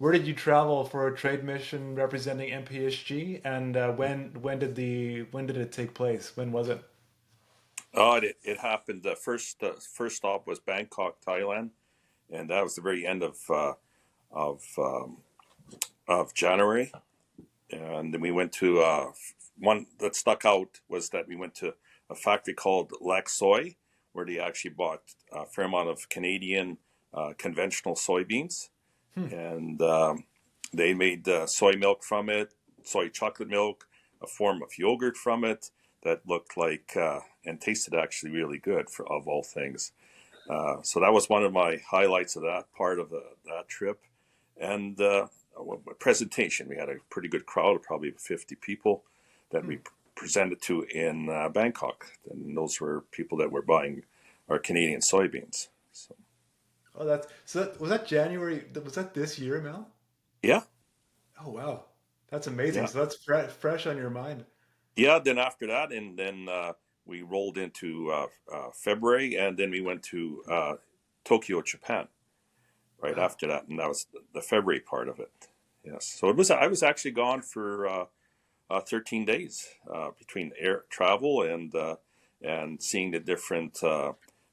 where did you travel for a trade mission representing MPSG, and when did it take place? When was it? Oh, it happened. The first stop was Bangkok, Thailand, and that was the very end of of January. And then we went to one that stuck out was that we went to a factory called Lac Soy, where they actually bought a fair amount of Canadian conventional soybeans, Hmm. and they made soy milk from it, soy chocolate milk, a form of yogurt from it that looked like and tasted actually really good for of all things. So that was one of my highlights of that part of that trip, and presentation. We had a pretty good crowd, probably 50 people that Hmm. we presented to in Bangkok, and those were people that were buying our Canadian soybeans. So Oh, was that January? Was that this year, Mel? yeah, Oh, wow, that's amazing. yeah, So that's fresh on your mind. yeah. Then after that, and then we rolled into February, and then we went to Tokyo, Japan. Right Wow. after that, and that was the February part of it. Yes, so it was. I was actually gone for 13 days between air travel and seeing the different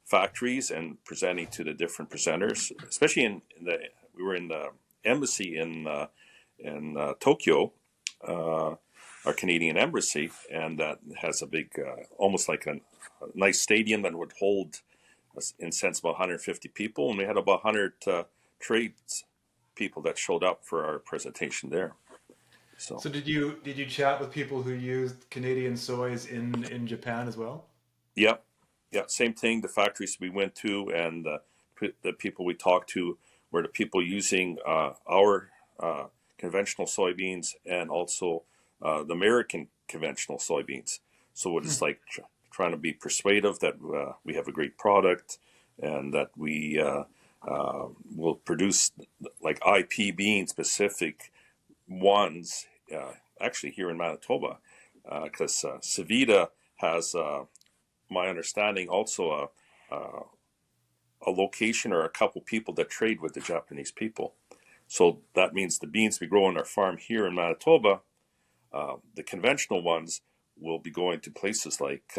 factories and presenting to the different presenters, especially in the we were in the embassy in Tokyo, uh, our Canadian embassy, and that has a big, almost like a nice stadium that would hold, in a sense, about 150 people, and we had about 100 trades people that showed up for our presentation there. So. So did you chat with people who used Canadian soys in Japan as well? Yep. Yeah. Same thing. The factories we went to and the people we talked to were the people using our conventional soybeans and also the American conventional soybeans. So Hmm. it's like trying to be persuasive that we have a great product and that we will produce like IP bean specific ones actually here in Manitoba because Savita has my understanding, also a location or a couple people that trade with the Japanese people. So that means the beans we grow on our farm here in Manitoba, the conventional ones, will be going to places like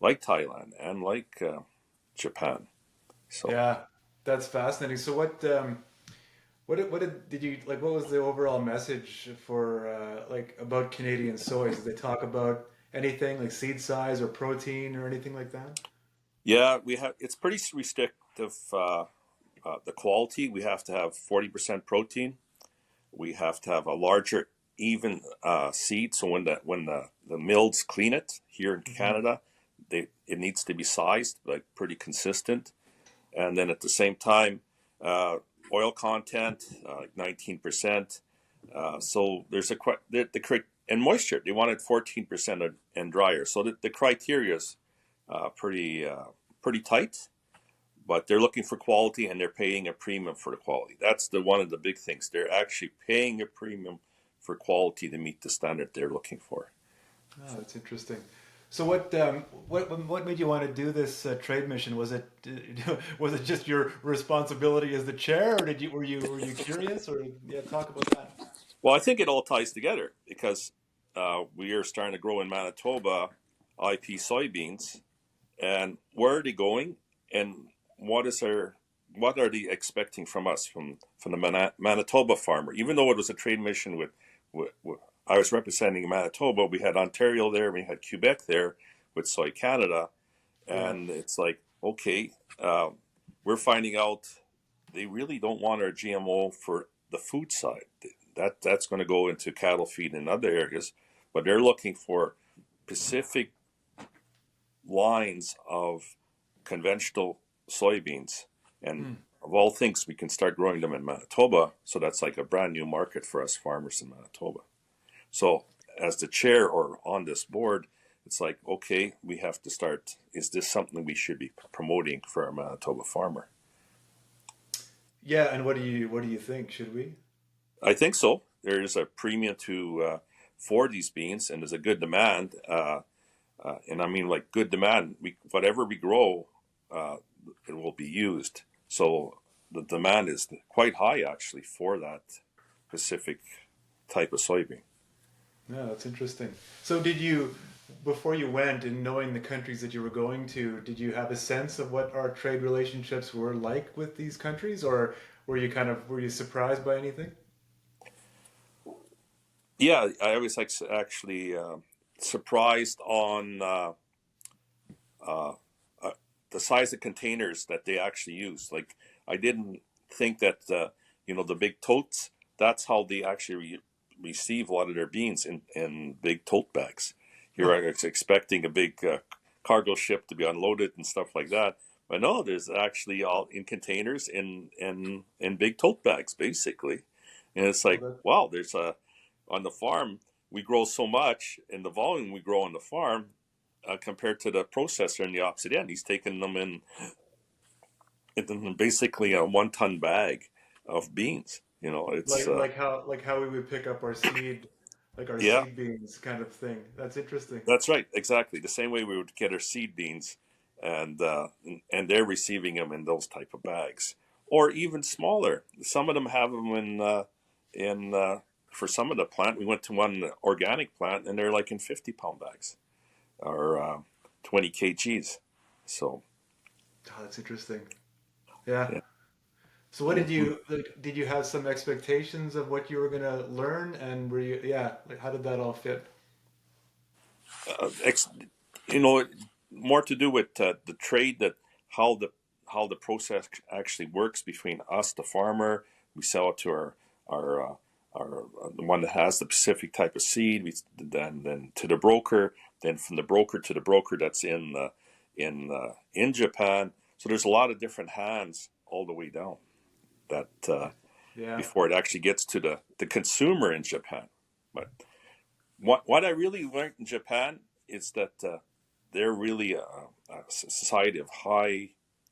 Thailand and like Japan. So Yeah, that's fascinating. So did you like? What was the overall message for like about Canadian soys? Did they talk about anything like seed size or protein or anything like that? yeah, we have. It's pretty restrictive. The quality we have to have 40% protein. We have to have a larger, even seed. So when the mills clean it here in Hmm. Canada, it needs to be sized like pretty consistent. And then at the same time, uh, oil content like 19%. So there's and moisture. They wanted 14% and drier. So the criteria is pretty tight, but they're looking for quality and they're paying a premium for the quality. That's the one of the big things. They're actually paying a premium for quality to meet the standard they're looking for. Oh, that's interesting. So what made you want to do this trade mission? Was it was it just your responsibility as the chair, or were you curious, or yeah, talk about that. Well, I think it all ties together because we are starting to grow in Manitoba IP soybeans, and where are they going, and what is our what are they expecting from us from the Manitoba farmer? Even though it was a trade mission with I was representing Manitoba, we had Ontario there, we had Quebec there with Soy Canada, Yeah. and it's like okay, we're finding out they really don't want our GMO for the food side. That's going to go into cattle feed in other areas, but they're looking for specific lines of conventional soybeans. And Hmm. of all things, we can start growing them in Manitoba. So that's like a brand new market for us farmers in Manitoba. So, as the chair or on this board, it's like, okay, we have to start. Is this something we should be promoting for our Manitoba farmer? Yeah, and what do you think? Should we? I think so. There is a premium to for these beans, and there's a good demand. And I mean, like good demand. We whatever we grow, uh, it will be used. So the demand is quite high actually for that specific type of soybean. Yeah, that's interesting. So did you, before you went and knowing the countries that you were going to, did you have a sense of what our trade relationships were like with these countries, or were you surprised by anything? Yeah, I was actually surprised on uh, uh, the size of containers that they actually use. Like, I didn't think that the big totes. That's how they actually receive a lot of their beans in big tote bags. Here, I was expecting a big cargo ship to be unloaded and stuff like that. But no, there's actually all in containers in big tote bags, basically. And it's Oh, like, that, wow, there's a on the farm we grow so much, and the volume we grow on the farm compared to the processor in the opposite end. He's taking them in basically a 1 ton bag of beans. It's like how we would pick up our seed, like our yeah, seed beans kind of thing. That's interesting. that's right, exactly the same way we would get our seed beans, and they're receiving them in those type of bags, or even smaller. Some of them have them in for some of the plant. We went to one organic plant, and they're like in 50-pound bags or 20 kgs. So Oh, that's interesting. Yeah. yeah. So what did you like, did you have some expectations of what you were gonna learn, and were you yeah, like how did that all fit? uh, ex, you know, more to do with the trade, that how the how the process actually works between us, the farmer. We sell it to our the one that has the specific type of seed. Then to the broker. Then from the broker to the broker that's in Japan. So there's a lot of different hands all the way down that Yeah. before it actually gets to the consumer in Japan. But what I really learned in Japan is that they're really a society of high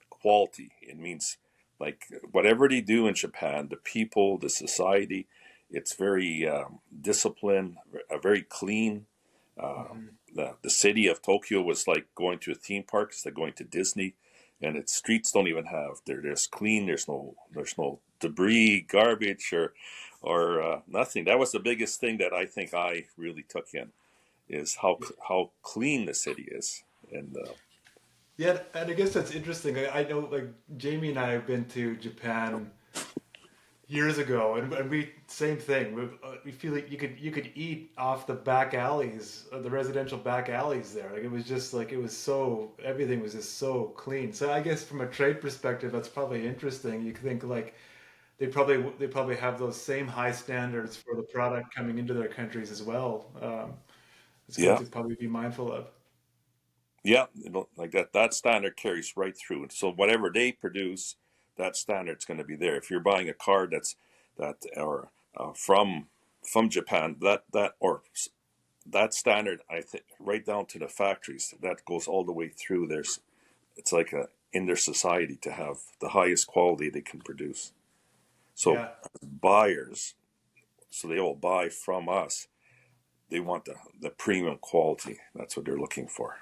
quality. It means, like, whatever they do in Japan, the people, the society, it's very disciplined, very clean. Uh, Hmm. the city of Tokyo was like going to a theme park. It's like going to Disney, and its streets don't even have. They're just clean. There's no debris, garbage, or nothing. That was the biggest thing that I think I really took in, is how clean the city is. And Yeah, and I guess that's interesting. I know, like Jamie and I have been to Japan years ago, and we same thing. We feel like you could eat off the back alleys, the residential back alleys there. Like it was just like it was so everything was just so clean. So I guess from a trade perspective, that's probably interesting. You think like they probably have those same high standards for the product coming into their countries as well. It's good yeah, to probably be mindful of. yeah, like that standard carries right through. So whatever they produce, that standard's going to be there. If you're buying a car that or from Japan, that standard, I think, right down to the factories, that goes all the way through. It's like in their society to have the highest quality they can produce. So Yeah. buyers, so they all buy from us. They want the premium quality. That's what they're looking for.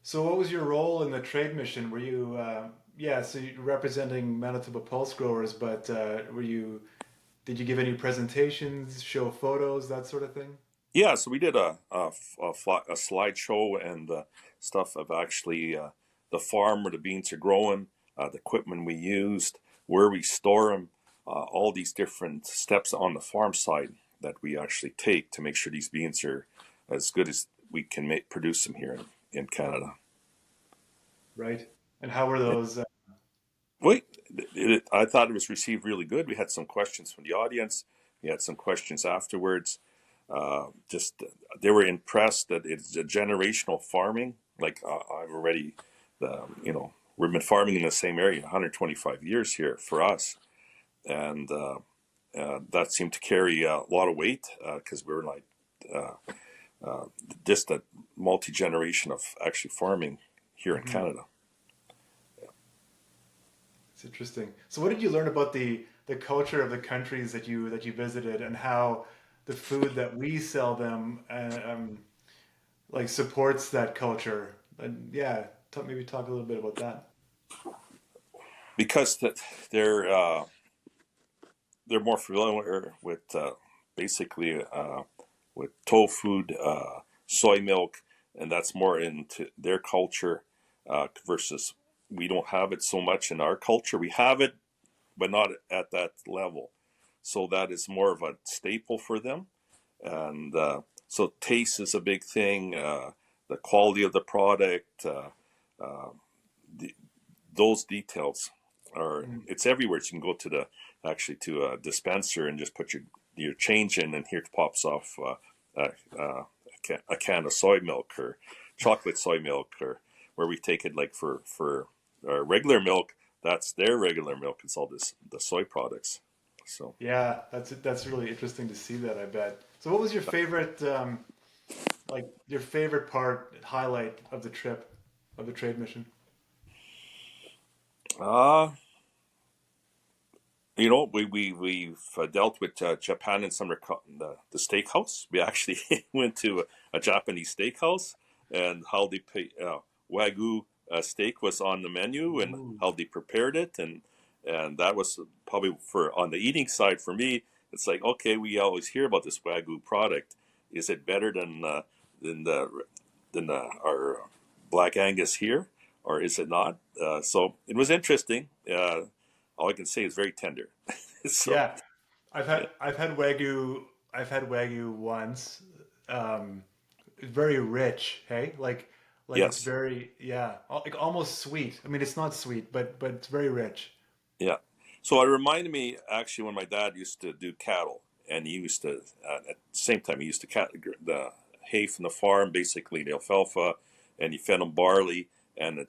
So what was your role in the trade mission? Were you, yeah, so you're representing Manitoba pulse growers, but did you give any presentations, show photos, that sort of thing? Yeah, so we did a slideshow and stuff of actually the farm where the beans are growing, the equipment we used, where we store them, all these different steps on the farm side that we actually take to make sure these beans are as good as we can produce them here in Canada. Right. And how were those? Wait, I thought it was received really good. We had some questions from the audience. We had some questions afterwards. Just they were impressed that it's a generational farming. Like I've already, we've been farming in the same area 125 years here for us, and that seemed to carry a lot of weight because we're like uh, just a multi generation of actually farming here in Mhm. Canada. It's interesting. So what did you learn about the culture of the countries that you visited, and how the food that we sell them like supports that culture? And yeah, maybe talk a little bit about that. Because they're they're more familiar with basically with tofu, soy milk, and that's more into their culture versus we don't have it so much in our culture. We have it, but not at that level. So that is more of a staple for them. And so taste is a big thing. The quality of the product, the, those details are. Mm. It's everywhere. You can go to the actually to a dispenser and just put your change in, and here it pops off a can of soy milk or chocolate soy milk, or where we take it like for our regular milk. That's their regular milk. It's all the soy products. So. Yeah, that's really interesting to see that, I bet. So what was your favorite like your favorite part highlight of the trip of the trade mission? Uh, we've dealt with Japan in the steakhouse. We actually went to a Japanese steakhouse, and how they pay wagyu steak was on the menu, and Ooh. how they prepared it, and that was probably for on the eating side for me. It's like, okay, we always hear about this wagyu product. Is it better than the our Black Angus here, or is it not? So it was interesting. All I can say is very tender. So Yeah, yeah, I've had wagyu. I've had wagyu once. Um, it's very rich. Hey, like it's yes, very, yeah, like almost sweet. I mean, it's not sweet, but it's very rich. yeah. So it reminded me actually when my dad used to do cattle, and he used to at the same time he used to cut the hay from the farm, basically the alfalfa, and he fed them barley, and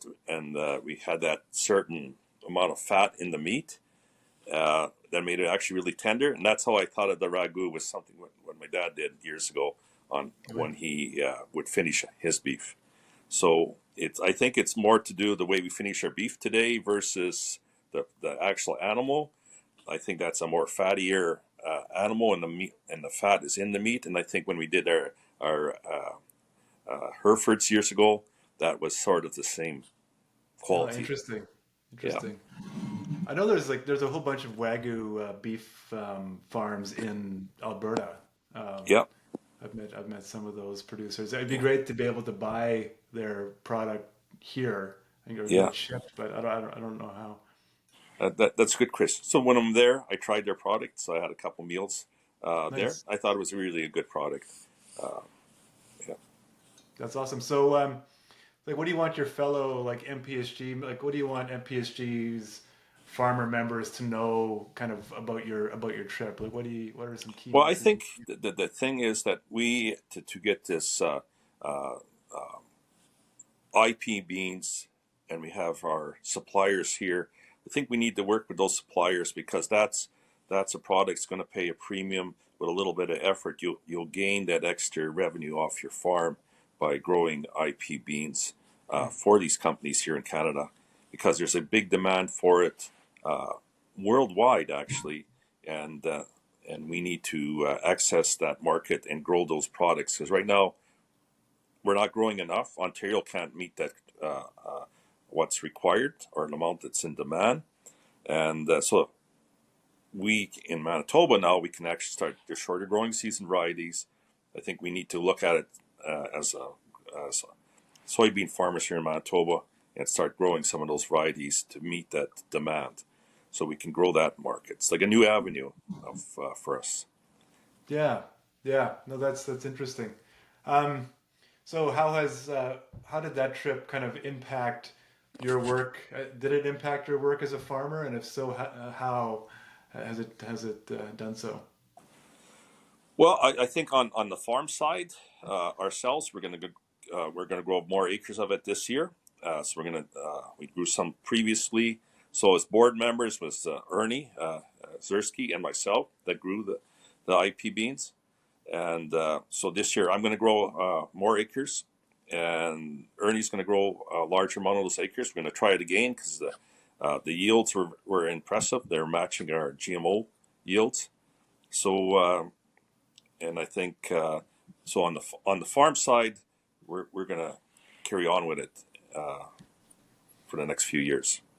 we had that certain amount of fat in the meat that made it actually really tender, and that's how I thought of the ragu was something when my dad did years ago on when he would finish his beef. So I think it's more to do with the way we finish our beef today versus the actual animal. I think that's a more fattier animal, and the meat and the fat is in the meat. And I think when we did our Herefords years ago, that was sort of the same Oh, quality. interesting, Yeah, interesting. I know there's a whole bunch of wagyu beef farms in Alberta. Um, yeah, I've met some of those producers. It'd be great to be able to buy their product here and get yeah. it shipped, but I don't know how. That's good, Chris. So when I'm there, I tried their product. So I had a couple meals there. Nice. I thought it was really a good product. Uh, yeah. That's awesome. So, like, what do you want your fellow like MPSG, like, what do you want MPSG's farmer members to know kind of about your trip? Like, what are some Well, key I things? think the thing is that we to get this uh, IP beans, and we have our suppliers here. I think we need to work with those suppliers because that's a product that's going to pay a premium with a little bit of effort. You'll gain that extra revenue off your farm by growing IP beans for these companies here in Canada because there's a big demand for it uh, worldwide actually, and we need to access that market and grow those products because right now we're not growing enough. Ontario can't meet that what's required or an amount that's in demand, and so we in Manitoba now we can actually start the shorter growing season varieties. I think we need to look at it as soybean farmers here in Manitoba and start growing some of those varieties to meet that demand, so we can grow that market. It's like a new avenue of for us. Yeah, yeah. No, that's interesting. Um, so how did that trip kind of impact your work? Did it impact your work as a farmer? And if so, how has it done so? Well, I think on the farm side, ourselves, we're gonna grow more acres of it this year. So we grew some previously. So as board members was Ernie Zersky and myself that grew the IP beans, and so this year I'm gonna grow more acres, and Ernie's gonna grow a larger amount of those acres. We're gonna try it again because the yields were impressive. They're matching our GMO yields. So. And I think so on the farm side, we're gonna carry on with it uh, for the next few years.